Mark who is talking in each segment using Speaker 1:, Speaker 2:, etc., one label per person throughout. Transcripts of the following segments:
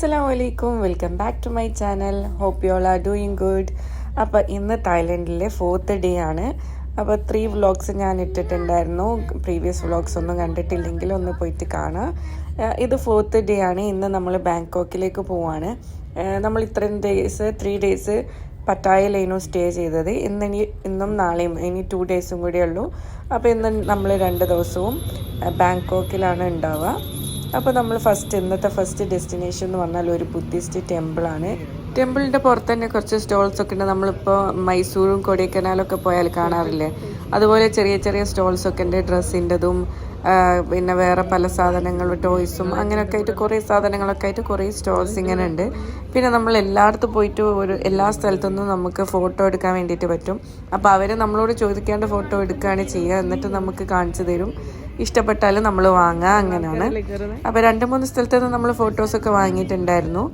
Speaker 1: Assalamualaikum, welcome back to my channel. Hope you all are doing good. അപ്പോൾ ഇന്ന് തായ്ലൻഡിലെ 4th day ആണ്. അപ്പോൾ 3 vlogs ഞാൻ ഇട്ടിട്ടുണ്ടായിരുന്നു. പ്രീവിയസ് വ്ളോഗ്സ് ഒന്നും കണ്ടിട്ടില്ലെങ്കിൽ ഒന്ന് പോയിട്ട് കാണാം. ഇത് 4th ഡേ ആണ്. ഇന്ന് നമ്മൾ ബാങ്കോക്കിലേക്ക് പോവാണ്. നമ്മൾ ഇത്രയും 3 ഡേയ്സ് പട്ടായയിലായിരുന്നു സ്റ്റേ ചെയ്തത്. ഇന്നും നാളെയും ഇനി 2 ഡേയ്സും കൂടെ ഉള്ളൂ. അപ്പോൾ ഇന്ന് നമ്മൾ 2 ദിവസവും ബാങ്കോക്കിലാണ് ഉണ്ടാവുക. അപ്പോൾ നമ്മൾ ഇന്നത്തെ ഫസ്റ്റ് ഡെസ്റ്റിനേഷൻ എന്ന് പറഞ്ഞാൽ ഒരു ബുദ്ധിസ്റ്റ് ടെമ്പിളാണ്. ടെമ്പിളിൻ്റെ പുറത്ത് തന്നെ കുറച്ച് സ്റ്റോൾസൊക്കെ ഉണ്ട്. നമ്മളിപ്പോൾ മൈസൂറും കൊടൈക്കനാലൊക്കെ പോയാൽ കാണാറില്ലേ, അതുപോലെ ചെറിയ ചെറിയ സ്റ്റോൾസൊക്കെ ഉണ്ട്. ഡ്രസ്സിൻ്റെതും പിന്നെ വേറെ പല സാധനങ്ങളും ടോയ്സും അങ്ങനെയൊക്കെ ആയിട്ട് കുറേ സാധനങ്ങളൊക്കെ ആയിട്ട് കുറേ സ്റ്റോൾസ് ഇങ്ങനെ ഉണ്ട്. പിന്നെ നമ്മൾ എല്ലായിടത്തും പോയിട്ട് എല്ലാ സ്ഥലത്തുനിന്നും നമുക്ക് ഫോട്ടോ എടുക്കാൻ വേണ്ടിയിട്ട് പറ്റും. അപ്പോൾ അവർ നമ്മളോട് ചോദിക്കേണ്ട ഫോട്ടോ എടുക്കുകയാണ് ചെയ്യുക, എന്നിട്ട് നമുക്ക് കാണിച്ചു തരും. ഇഷ്ടപ്പെട്ടാലും നമ്മൾ വാങ്ങുക, അങ്ങനെയാണ്. അപ്പോൾ 2-3 സ്ഥലത്ത് നിന്ന് നമ്മൾ ഫോട്ടോസൊക്കെ വാങ്ങിയിട്ടുണ്ടായിരുന്നു.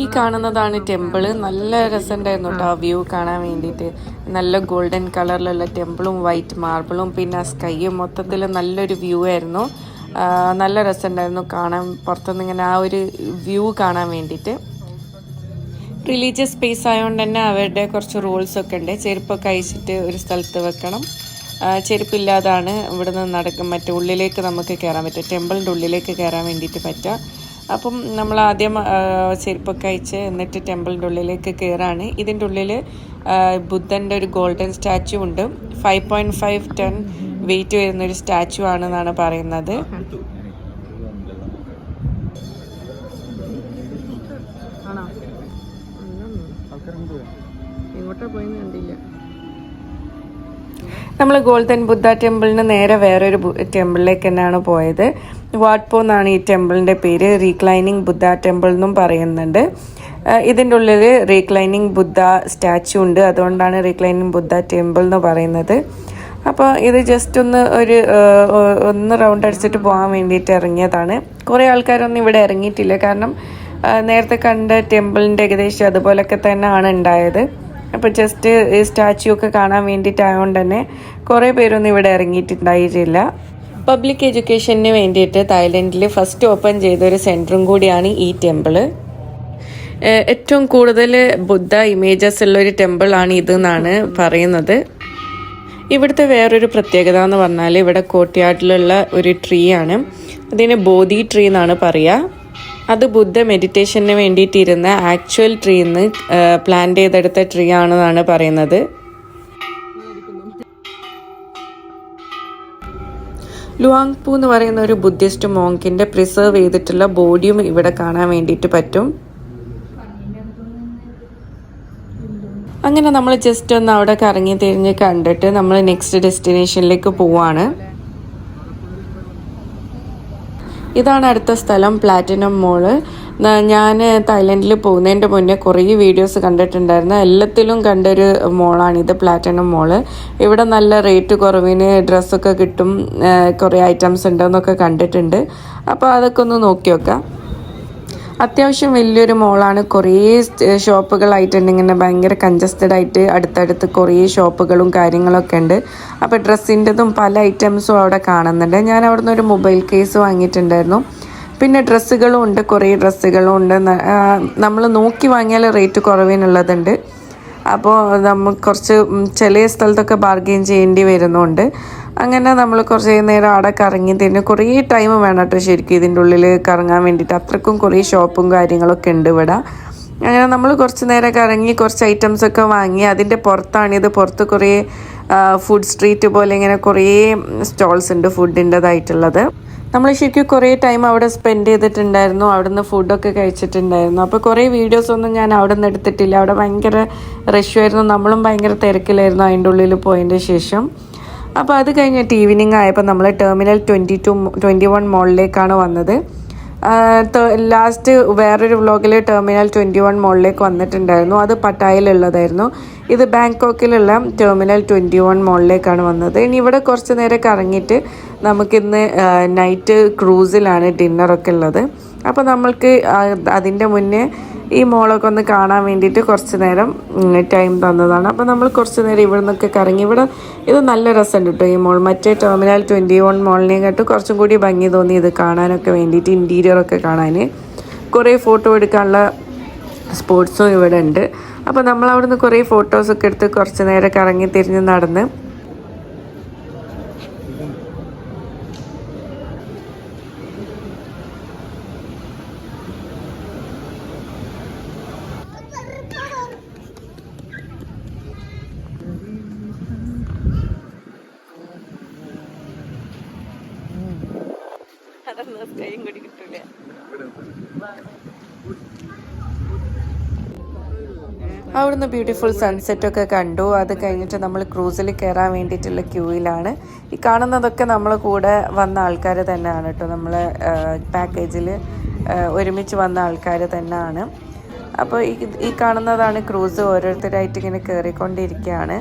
Speaker 1: ഈ കാണുന്നതാണ് ടെമ്പിള്. നല്ല രസമുണ്ടായിരുന്നു കേട്ടോ ആ വ്യൂ കാണാൻ വേണ്ടിയിട്ട്. നല്ല ഗോൾഡൻ കളറിലുള്ള ടെമ്പിളും വൈറ്റ് മാർബിളും പിന്നെ സ്കൈയും മൊത്തത്തിൽ നല്ലൊരു വ്യൂ ആയിരുന്നു. നല്ല രസമുണ്ടായിരുന്നു കാണാൻ, പുറത്തുനിന്ന് ഇങ്ങനെ ആ ഒരു വ്യൂ കാണാൻ വേണ്ടിയിട്ട്. റിലീജിയസ് സ്പേസ് ആയതുകൊണ്ട് തന്നെ അവരുടെ കുറച്ച് റൂൾസൊക്കെ ഉണ്ട്. ചെരുപ്പൊക്കെ അയച്ചിട്ട് ഒരു സ്ഥലത്ത് വെക്കണം. ചെരുപ്പില്ലാതാണ് ഇവിടെ നിന്ന് മറ്റേ ഉള്ളിലേക്ക് നമുക്ക് കയറാൻ പറ്റും, ടെമ്പിളിൻ്റെ ഉള്ളിലേക്ക് കയറാൻ വേണ്ടിയിട്ട് പറ്റുക. അപ്പം നമ്മൾ ആദ്യം ചെരുപ്പൊക്കെ അയച്ച് എന്നിട്ട് ടെമ്പിളിൻ്റെ ഉള്ളിലേക്ക് കയറാണ്. ഇതിൻ്റെ ഉള്ളിൽ ബുദ്ധൻ്റെ ഒരു ഗോൾഡൻ സ്റ്റാച്ചു ഉണ്ട്. 5.5 ടൺ വെയിറ്റ് വരുന്നൊരു സ്റ്റാച്ചു ആണെന്നാണ് പറയുന്നത്. ഇങ്ങോട്ടാ പോയെന്ന് കണ്ടില്ല. നമ്മൾ ഗോൾഡൻ ബുദ്ധ ടെമ്പിളിന് നേരെ വേറൊരു ടെമ്പിളിലേക്ക് തന്നെയാണ് പോയത്. വാട്ട്പോ എന്നാണ് ഈ ടെമ്പിളിൻ്റെ പേര്. റീക്ലൈനിങ് ബുദ്ധ ടെമ്പിൾ എന്നും പറയുന്നുണ്ട്. ഇതിൻ്റെ ഉള്ളിൽ റീക്ലൈനിങ് ബുദ്ധ സ്റ്റാച്ചു ഉണ്ട്, അതുകൊണ്ടാണ് റീക്ലൈനിങ് ബുദ്ധ ടെമ്പിൾ എന്ന് പറയുന്നത്. അപ്പോൾ ഇത് ജസ്റ്റ് ഒന്ന് റൗണ്ട് അടിച്ചിട്ട് പോകാൻ വേണ്ടിയിട്ട് ഇറങ്ങിയതാണ്. കുറേ ആൾക്കാരൊന്നും ഇവിടെ ഇറങ്ങിയിട്ടില്ല, കാരണം നേരത്തെ കണ്ട ടെമ്പിളിൻ്റെ ഏകദേശം അതുപോലൊക്കെ തന്നെയാണ് ഉണ്ടായത്. അപ്പോൾ ജസ്റ്റ് ഈ സ്റ്റാച്യു ഒക്കെ കാണാൻ വേണ്ടിയിട്ടായതുകൊണ്ട് തന്നെ കുറേ പേരൊന്നും ഇവിടെ ഇറങ്ങിയിട്ടുണ്ടായിട്ടില്ല. പബ്ലിക് എഡ്യൂക്കേഷന് വേണ്ടിയിട്ട് തായ്ലൻഡിൽ ഫസ്റ്റ് ഓപ്പൺ ചെയ്തൊരു സെൻറ്ററും കൂടിയാണ് ഈ ടെമ്പിള്. ഏറ്റവും കൂടുതൽ ബുദ്ധ ഇമേജസ് ഉള്ളൊരു ടെമ്പിളാണ് ഇതെന്നാണ് പറയുന്നത്. ഇവിടുത്തെ വേറൊരു പ്രത്യേകത എന്ന് പറഞ്ഞാൽ ഇവിടെ കോർട്ട്യാർഡിലുള്ള ഒരു ട്രീ ആണ്. അതിന് ബോധി ട്രീ എന്നാണ് പറയുക. അത് ബുദ്ധ മെഡിറ്റേഷന് വേണ്ടിയിട്ടിരുന്ന ആക്ച്വൽ ട്രീന്ന് പ്ലാന്റ് ചെയ്തെടുത്ത ട്രീ ആണെന്നാണ് പറയുന്നത്. ലുവാങ് പൂ എന്ന് പറയുന്ന ഒരു ബുദ്ധിസ്റ്റ് മോങ്കിന്റെ പ്രിസർവ് ചെയ്തിട്ടുള്ള ബോഡിയും ഇവിടെ കാണാൻ വേണ്ടിയിട്ട് പറ്റും. അങ്ങനെ നമ്മൾ ജസ്റ്റ് ഒന്ന് അവിടെ കറങ്ങി തിരിഞ്ഞ് കണ്ടിട്ട് നമ്മൾ നെക്സ്റ്റ് ഡെസ്റ്റിനേഷനിലേക്ക് പോവാണ്. ഇതാണ് അടുത്ത സ്ഥലം, പ്ലാറ്റിനം മോള്. ഞാൻ തായ്ലൻഡിൽ പോകുന്നതിൻ്റെ മുന്നേ കുറേ വീഡിയോസ് കണ്ടിട്ടുണ്ടായിരുന്നു. എല്ലാത്തിലും കണ്ടൊരു മോളാണിത്, പ്ലാറ്റിനം മോള്. ഇവിടെ നല്ല റേറ്റ് കുറവിന് ഡ്രസ്സൊക്കെ കിട്ടും, കുറേ ഐറ്റംസ് ഉണ്ടെന്നൊക്കെ കണ്ടിട്ടുണ്ട്. അപ്പോൾ അതൊക്കെ ഒന്ന് നോക്കി നോക്കാം. അത്യാവശ്യം വലിയൊരു മോളാണ്. കുറേ ഷോപ്പുകളായിട്ടുണ്ട്, ഇങ്ങനെ ഭയങ്കര കൺജസ്റ്റഡ് ആയിട്ട് അടുത്തടുത്ത് കുറേ ഷോപ്പുകളും കാര്യങ്ങളൊക്കെ ഉണ്ട്. അപ്പോൾ ഡ്രസ്സിൻ്റെതും പല ഐറ്റംസും അവിടെ കാണുന്നുണ്ട്. ഞാൻ അവിടെ നിന്ന് ഒരു മൊബൈൽ കേസ് വാങ്ങിയിട്ടുണ്ടായിരുന്നു. പിന്നെ ഡ്രസ്സുകളും ഉണ്ട്, കുറേ ഡ്രസ്സുകളും ഉണ്ട്. നമ്മൾ നോക്കി വാങ്ങിയാൽ റേറ്റ് കുറവിനുള്ളതുണ്ട്. അപ്പോൾ നമുക്ക് കുറച്ച് ചില സ്ഥലത്തൊക്കെ ബാർഗെയിൻ ചെയ്യേണ്ടി വരുന്നുണ്ട്. അങ്ങനെ നമ്മൾ കുറച്ച് നേരം അവിടെ കറങ്ങി തിരിഞ്ഞ് കുറേ ടൈം വേണം കേട്ടോ ശരിക്കും ഇതിൻ്റെ ഉള്ളിൽ കറങ്ങാൻ വേണ്ടിയിട്ട്. അത്രക്കും കുറേ ഷോപ്പും കാര്യങ്ങളൊക്കെ ഉണ്ട് ഇവിടെ. അങ്ങനെ നമ്മൾ കുറച്ച് നേരം കറങ്ങി കുറച്ച് ഐറ്റംസൊക്കെ വാങ്ങി. അതിൻ്റെ പുറത്താണിത്. പുറത്ത് കുറേ ഫുഡ് സ്ട്രീറ്റ് പോലെ ഇങ്ങനെ കുറേ സ്റ്റോൾസ് ഉണ്ട് ഫുഡിൻ്റെതായിട്ടുള്ളത്. നമ്മൾ ശരിക്കും കുറേ ടൈം അവിടെ സ്പെൻഡ് ചെയ്തിട്ടുണ്ടായിരുന്നു. അവിടെ നിന്ന് ഫുഡൊക്കെ കഴിച്ചിട്ടുണ്ടായിരുന്നു. അപ്പോൾ കുറേ വീഡിയോസൊന്നും ഞാൻ അവിടെ നിന്ന് എടുത്തിട്ടില്ല. അവിടെ ഭയങ്കര റഷായിരുന്നു, നമ്മളും ഭയങ്കര തിരക്കിലായിരുന്നു അതിൻ്റെ ഉള്ളിൽ പോയതിൻ്റെ ശേഷം. അപ്പോൾ അത് കഴിഞ്ഞിട്ട് ഈവനിങ് ആയപ്പോൾ നമ്മൾ ടെർമിനൽ 21 മോളിലേക്കാണ് വന്നത്. ലാസ്റ്റ് വേറൊരു വ്ളോഗിൽ ടെർമിനൽ 21 മോളിലേക്ക് വന്നിട്ടുണ്ടായിരുന്നു. അത് പട്ടായയിലുള്ളതായിരുന്നു. ഇത് ബാങ്കോക്കിലുള്ള ടെർമിനൽ 21 മോളിലേക്കാണ് വന്നത്. ഇനി ഇവിടെ കുറച്ച് നേരം കറങ്ങിയിട്ട് നമുക്കിന്ന് നൈറ്റ് ക്രൂസിലാണ് ഡിന്നറൊക്കെ ഉള്ളത്. അപ്പോൾ നമ്മൾക്ക് അതിൻ്റെ മുന്നേ ഈ മോളൊക്കെ ഒന്ന് കാണാൻ വേണ്ടിയിട്ട് കുറച്ച് നേരം ടൈം തന്നതാണ്. അപ്പോൾ നമ്മൾ കുറച്ച് നേരം ഇവിടെ നിന്നൊക്കെ കറങ്ങി. ഇത് നല്ല രസമുണ്ട് കേട്ടോ ഈ മോൾ. മറ്റേ ടെർമിനൽ 21 മോളിനെയും കേട്ട് കുറച്ചും കൂടി ഭംഗി തോന്നി ഇത് കാണാനൊക്കെ വേണ്ടിയിട്ട്, ഇൻറ്റീരിയറൊക്കെ കാണാൻ. കുറേ ഫോട്ടോ എടുക്കാനുള്ള സ്പോട്സും ഇവിടെ ഉണ്ട്. അപ്പോൾ നമ്മൾ അവിടുന്ന് കുറേ ഫോട്ടോസൊക്കെ എടുത്ത് കുറച്ച് നേരം കറങ്ങി തിരിഞ്ഞ് നടന്ന് അവിടുന്ന് ബ്യൂട്ടിഫുൾ സൺസെറ്റൊക്കെ കണ്ടു. അത് കഴിഞ്ഞിട്ട് നമ്മൾ ക്രൂസിൽ കയറാൻ വേണ്ടിയിട്ടുള്ള ക്യൂയിലാണ്. ഈ കാണുന്നതൊക്കെ നമ്മളെ കൂടെ വന്ന ആൾക്കാർ തന്നെയാണ് കേട്ടോ, നമ്മളെ പാക്കേജിൽ ഒരുമിച്ച് വന്ന ആൾക്കാർ തന്നെയാണ്. അപ്പോൾ ഈ കാണുന്നതാണ് ക്രൂസ്. ഓരോരുത്തരായിട്ട് ഇങ്ങനെ കയറിക്കൊണ്ടിരിക്കുകയാണ്.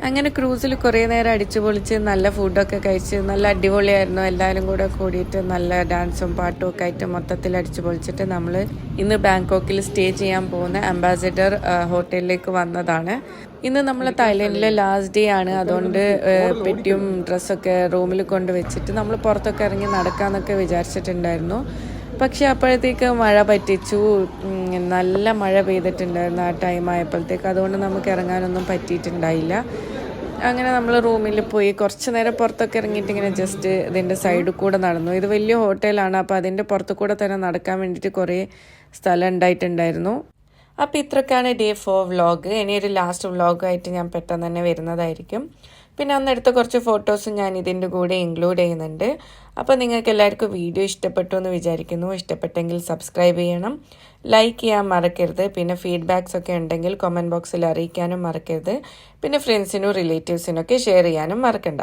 Speaker 1: അങ്ങനെ ക്രൂസിൽ കുറേ നേരം അടിച്ചു പൊളിച്ച് നല്ല ഫുഡൊക്കെ കഴിച്ച് നല്ല അടിപൊളിയായിരുന്നു. എല്ലാവരും കൂടെ കൂടിയിട്ട് നല്ല ഡാൻസും പാട്ടും ഒക്കെ ആയിട്ട് മൊത്തത്തിൽ അടിച്ചു പൊളിച്ചിട്ട് നമ്മൾ ഇന്ന് ബാങ്കോക്കിൽ സ്റ്റേ ചെയ്യാൻ പോകുന്ന അംബാസിഡർ ഹോട്ടലിലേക്ക് വന്നതാണ്. ഇന്ന് നമ്മൾ തായ്ലൻഡിലെ ലാസ്റ്റ് ഡേ ആണ്. അതുകൊണ്ട് പെട്ടിയും ഡ്രസ്സൊക്കെ റൂമിൽ കൊണ്ട് വെച്ചിട്ട് നമ്മൾ പുറത്തൊക്കെ ഇറങ്ങി നടക്കാമെന്നൊക്കെ വിചാരിച്ചിട്ടുണ്ടായിരുന്നു. പക്ഷെ അപ്പോഴത്തേക്ക് മഴ പറ്റിച്ചു. നല്ല മഴ പെയ്തിട്ടുണ്ടായിരുന്നു ആ ടൈം ആയപ്പോഴത്തേക്ക്. അതുകൊണ്ട് നമുക്ക് ഇറങ്ങാനൊന്നും പറ്റിയിട്ടുണ്ടായില്ല. അങ്ങനെ നമ്മൾ റൂമിൽ പോയി കുറച്ച് നേരം പുറത്തൊക്കെ ഇറങ്ങിയിട്ട് ഇങ്ങനെ ജസ്റ്റ് ഇതിൻ്റെ സൈഡിൽ കൂടെ നടന്നു. ഇത് വലിയ ഹോട്ടലാണ്, അപ്പോൾ അതിൻ്റെ പുറത്തു കൂടെ തന്നെ നടക്കാൻ വേണ്ടിയിട്ട് കുറേ സ്ഥലം ഉണ്ടായിട്ടുണ്ടായിരുന്നു. അപ്പോൾ ഇത്രയൊക്കെയാണ് ഡേ 4 വ്ളോഗ്. ഇനി ഒരു ലാസ്റ്റ് വ്ളോഗായിട്ട് ഞാൻ പെട്ടെന്ന് തന്നെ വരുന്നതായിരിക്കും. പിന്നെ അന്നെടുത്ത കുറച്ച് ഫോട്ടോസും ഞാൻ ഇതിൻ്റെ കൂടെ ഇൻക്ലൂഡ് ചെയ്യുന്നുണ്ട്. അപ്പോൾ നിങ്ങൾക്ക് എല്ലാവർക്കും വീഡിയോ ഇഷ്ടപ്പെട്ടു എന്ന് വിചാരിക്കുന്നു. ഇഷ്ടപ്പെട്ടെങ്കിൽ സബ്സ്ക്രൈബ് ചെയ്യണം, ലൈക്ക് ചെയ്യാൻ മറക്കരുത്. പിന്നെ ഫീഡ്ബാക്സ് ഒക്കെ ഉണ്ടെങ്കിൽ കമൻറ്റ് ബോക്സിൽ അറിയിക്കാനും മറക്കരുത്. പിന്നെ ഫ്രണ്ട്സിനും റിലേറ്റീവ്സിനൊക്കെ ഷെയർ ചെയ്യാനും മറക്കണ്ട.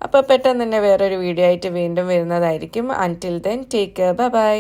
Speaker 1: അപ്പോൾ പെട്ടെന്ന് തന്നെ വേറൊരു വീഡിയോ ആയിട്ട് വീണ്ടും വരുന്നതായിരിക്കും. Until then take care, by.